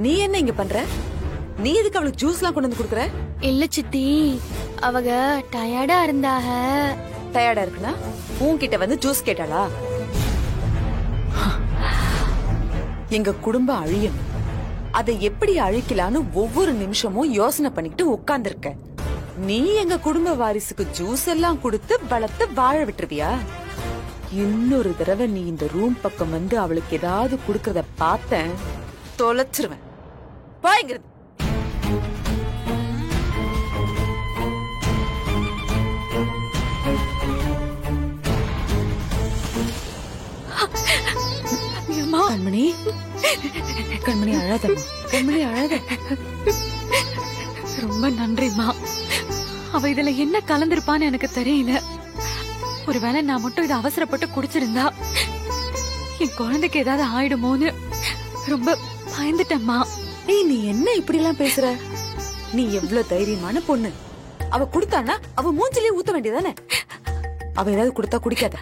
நீ என்ன இங்க பண்ற? நீ எதுக்கு அவளுக்கு ஜூஸ்லாம் கொண்டு வந்து குடுக்குற? இல்ல சித்தி, அவங்க டயர்டா இருந்தாக. டயர்டா இருக்குனா உன்கிட்ட வந்து ஜூஸ் கேட்டாளா? எங்க குடும்பம் அழியும், அதை எப்படி அழிக்கலான்னு ஒவ்வொரு நிமிஷமும் யோசனை பண்ணிக்கிட்டு உட்கார்ந்துருக்க. நீ எங்க குடும்ப வாரிசுக்கு ஜூஸ் எல்லாம் கொடுத்து வளர்த்து வாழ விட்டுருவியா? இன்னொரு தடவை நீ இந்த ரூம் பக்கம் வந்து அவளுக்கு ஏதாவது குடுக்கறத பார்த்தேன், தொலைச்சிருவேன். போய்ங்கிறது. கண்மணி, கண்மணி அழாதம்மா, கண்மணி அழாத. ரொம்ப நன்றிமா. அவ இதுல என்ன கலந்திருப்பான்னு எனக்கு தெரியல. ஒருவேளை நான் மட்டும் இதை அவசரப்பட்டு குடிச்சிருந்தா என் குழந்தைக்கு ஏதாவது ஆயிடுமோன்னு ரொம்ப பயந்துட்டேம்மா. ஏய், நீ என்ன இப்படி எல்லாம் பேசுற? நீ எவ்வளவு தைரியமான பொண்ணு. அவ குடுத்தானா அவ மூஞ்சிலே ஊத்த வேண்டியதானே? அவ ஏதாவது குடுத்தா குடிக்காத.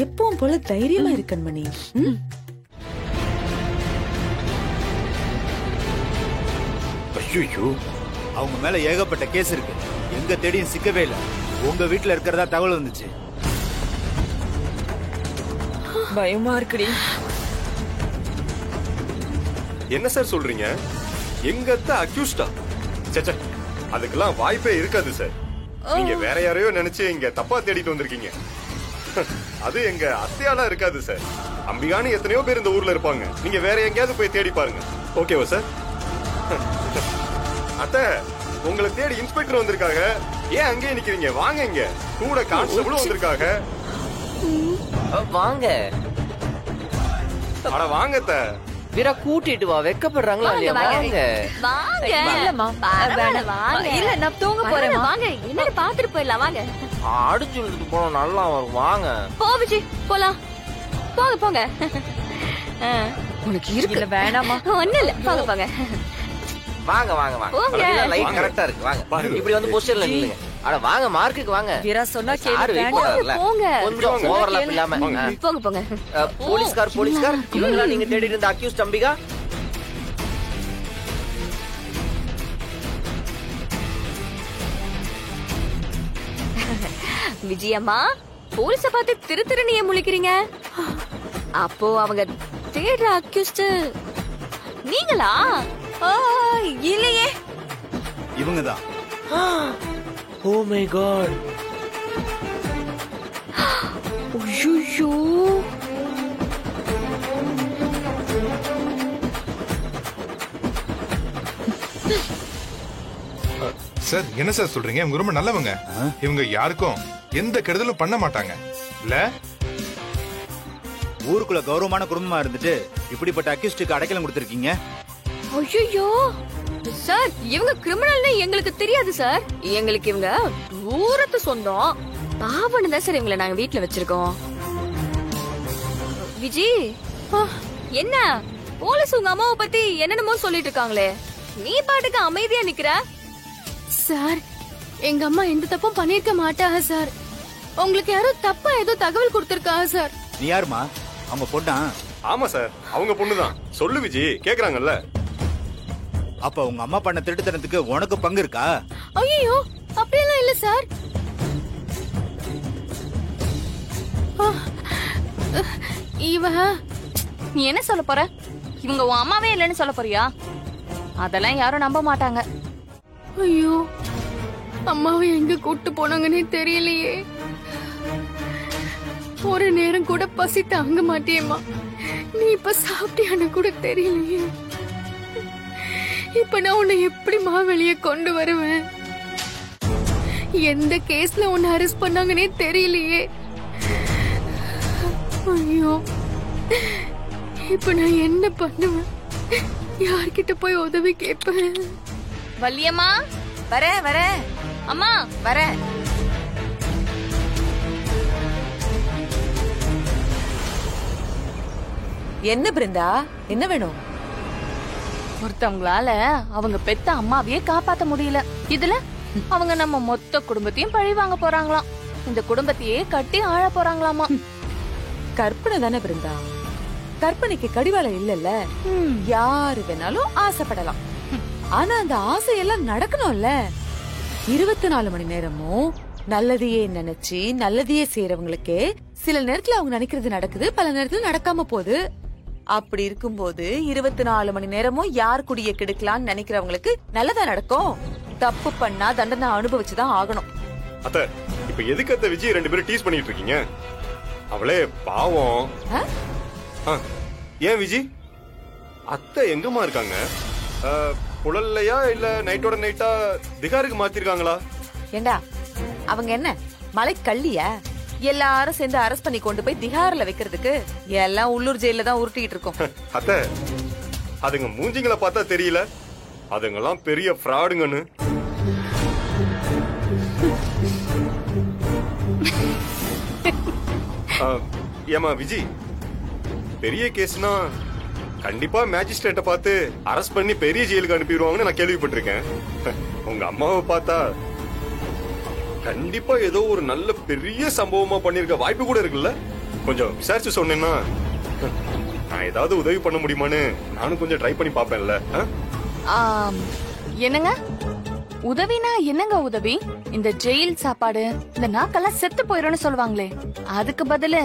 எப்பவும் போல தைரியமா இரு கண்மணி. ஐயோ, அவங்க மேல ஏகப்பட்ட கேஸ் இருக்கு. எங்க தேடியும் சிக்கவே இல்ல. உங்க வீட்டுல இருக்கிறதா தகவல் வந்துச்சு. பயமா இருக்குடி. என்ன சார் சொல்றீங்க? எங்க அத்தை அக்யூஸ்டா? சச்ச, அதுக்கெல்லாம் வாய்ப்பே இருக்காது சார். நீங்க வேற யாரையோ நினைச்சு இங்க தப்பா தேடிட்டு வந்திருக்கீங்க. அது எங்க அத்தையாலாம் இருக்காது சார். அம்பிகான்னு எத்தனையோ பேர் இந்த ஊர்ல இருப்பாங்க. நீங்க வேற எங்கேயாவது போய் தேடி பாருங்க. ஓகேவா சார்? அத்தை, உங்களை தேடி இன்ஸ்பெக்டர் வந்திருக்காங்க. ஏன் அங்கேயே நிக்கிறீங்க? வாங்க, இங்க கூட கான்ஸ்டபிளும் வந்திருக்காங்க. வாங்க. அட வாங்க அத்தை. வீரா கூட்டிட்டு வா. வெக்கப்படுறாங்களா இல்லையா? வாங்க வாங்க. இல்ல, நான் தூங்க போறேன். வாங்க, என்னன்னு பாத்துட்டு போயிடலாம். வாங்க. அடிச்சு விழுந்துட்டு போனோம், நல்லா வரும். வாங்க போ விஜி, போலாம். போங்க போங்க. உனக்கு இருக்கு வேணாமா? ஒண்ணு இல்ல, போங்க போங்க. வாங்க வாங்க வாங்க. லைட் கரெக்டா இருக்கு. வாங்க, இப்படி வந்து பொசிஷன்ல நில்லுங்க. அட வாங்க, மார்க்குக்கு வாங்க. வீரா சொன்னா கேளு. போங்க. கொஞ்சம் ஓவர்லாப் இல்லாம. போங்க போங்க. போலீஸ்கார் இவங்களா நீங்க தேடி இருந்த அக்யூஸ்ட் அம்பிகா? விஜயம்மா, போலீஸ பார்த்து திரு திருன்னு ஏன் முழிக்கிறீங்க? அப்போ அவங்க தேடுற அக்யூஸ்ட் நீங்களா? இல்லையே, இவங்கதான். Oh my god. ஐயோ, சார் என்ன சார் சொல்றீங்க? இவங்க ரொம்ப நல்லவங்க. இவங்க யாருக்கும் எந்த கெடுதலும் பண்ண மாட்டாங்க இல்ல? ஊருக்குள்ள கௌரவமான குடும்பமா இருந்துட்டு இப்படிப்பட்ட அக்யூஸ்டுக்கு அடைக்கலம் கொடுத்திருக்கீங்க. ஐயோ சார், இவங்க கிரிமினல்னு எங்களுக்கு தெரியாது சார். எங்களுக்கு இவங்க தூரத்து சொந்தம். பாவன்னு தான் சார் இவங்களை நாங்க வீட்டுல வச்சிருக்கோம். விஜி, என்ன போலீஸ் உங்க அம்மாவை பத்தி என்னென்னமோ சொல்லிட்டு இருக்காங்களே, நீ பாட்டுக்கு அமைதியா நிக்கிற? சார், எங்க அம்மா எந்த தப்பும் பண்ணிருக்க மாட்டாங்க சார். உங்களுக்கு யாரோ தப்பா ஏதோ தகவல் கொடுத்திருக்காங்க சார். நீ யாருமா? அவங்க பொண்ணா? ஆமா சார், அவங்க பொண்ணுதான். சொல்லு விஜி, கேக்குறாங்கல்ல. அப்ப உங்க அம்மா பண்ண திருட்டுத்தனத்துக்கு உனக்கு பங்கு இருக்கா? ஐயோ, அப்படியெல்லாம் இல்ல சார். இவ நீ என்ன சொல்ல போற? இவங்க உன் அம்மாவே இல்லைன்னு சொல்ல போறியா? அதெல்லாம் யாரும் நம்ப மாட்டாங்க. ஐயோ, அம்மாவை எங்க கூட்டு போனாங்கன்னே தெரியலையே. ஒரு நேரம் கூட பசி தாங்க மாட்டேம்மா. நீ இப்ப சாப்பிட்டியான்னு கூட தெரியலையே. இப்ப நான் உன்னை எப்படிமா வெளியே கொண்டு வருவேன்? எந்த கேஸ்ல உன்னை அரெஸ்ட் பண்ணாங்கன்னே தெரியலையே. ஐயோ, இப்ப நான் என்ன பண்ணுவேன்? யார்கிட்ட போய் உதவி கேட்பேன்? வள்ளியம்மா, வர அம்மா, வர. என்ன பிருந்தா, என்ன வேணும்? ஒருத்தவங்களால அவங்க பெத்த அம்மாவையே காப்பாத்த முடியல. இதுல அவங்க நம்ம மொத்த குடும்பத்தையும் பழி வாங்க போறாங்களாம். இந்த குடும்பத்தையே கட்டி ஆழ போறாங்களாமா. கற்பனை தானே பிருந்தா. கற்பனைக்கு கடிவாளம் இல்லல்ல. யாரு வேணாலும் ஆசைப்படலாம். ஆனா அந்த ஆசையெல்லாம் நடக்கணும்ல. 24 மணி நேரமும் நல்லதையே நினைச்சு நல்லதையே செய்யறவங்களுக்கே சில நேரத்துல அவங்க நினைக்கிறது நடக்குது, பல நேரத்துல நடக்காம போகுது. அப்படி இருக்கும்போது 24 மணி நேரமும் யார் குடிய கெடுக்கலாம்னு நினைக்கிறவங்களுக்கு நல்லதா நடக்கும். தப்பு பண்ணா தண்டனை அனுபவிச்சுதான் ஆகணும். அத்த, இப்ப எதுக்கு அத்த விஜய் 2 பேரும் டீஸ் பண்ணிட்டு இருக்கீங்க? அவளே பாவம். ஏன் விஜய், அத்தை எங்கம்மா இருக்காங்க? புழல்லையா இல்ல நைட்டோட நைட்டா திகாருக்கு மாத்திருக்காங்களா? ஏண்டா அவங்க என்ன மலை கள்ளியா? எல்லாரும் சேர்ந்து அரெஸ்ட் பண்ணி கொண்டு போய் திகார்ல வைக்கிறதுக்கு எல்லாம் உள்ளூர் ஜெயில தான் உருட்டிட்டு இருக்கோம். அத்த, அதுங்க மூஞ்சிங்களை பார்த்தா தெரியல, அதுங்கெல்லாம் பெரிய ஃப்ராடுங்கன்னு. ஏமா விஜய், பெரிய கேஸ்னா கண்டிப்பா மேஜிஸ்ட்ரேட்ட பார்த்து அரெஸ்ட் பண்ணி பெரிய ஜெயிலுக்கு அனுப்பிடுவாங்கன்னு நான் கேள்விப்பட்டிருக்கேன். உங்க அம்மாவை பார்த்தா கண்டிப்பா ஏதோ ஒரு நல்ல பெரிய சம்பவமா பண்ணிருக்க வாய்ப்பு கூட இருக்குல்ல? கொஞ்சம் விசாரிச்சு சொன்னேன்னா நான் ஏதாவது உதவி பண்ண முடியுமான்னு நானும் கொஞ்சம் ட்ரை பண்ணி பாப்பேன்ல. என்னங்க உதவினா என்னங்க உதவி? இந்த ஜெயில் சாப்பாடு இந்த நாக்கெல்லாம் செத்து போயிடும்னு சொல்லுவாங்களே, அதுக்கு பதிலு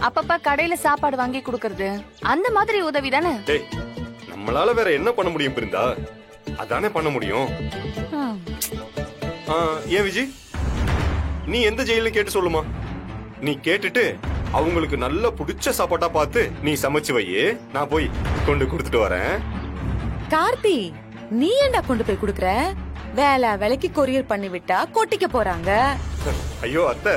அப்பப்ப கடையில சாப்பாடு வாங்கி குடுக்கறது, அந்த மாதிரி உதவி தானே? நம்மளால வேற என்ன பண்ண முடியும் பிருந்தா? அதானே பண்ண முடியும். ஏன் விஜய், நீ எந்த ஜெயிலும் கேட்டு சொல்லுமா. நீ கேட்டுட்டு அவங்களுக்கு நல்ல புடிச்ச சாப்பாட்டா பார்த்து நீ சமைச்சு வையே, நான் போய் கொண்டு கொடுத்துட்டு வரேன். கார்த்தி, நீ ஏண்டா கொண்டு போய் குடுக்கற? வேலை வேலைக்கு கொரியர் பண்ணி விட்டா கொட்டிக்க போறாங்க. ஐயோ அத்தை,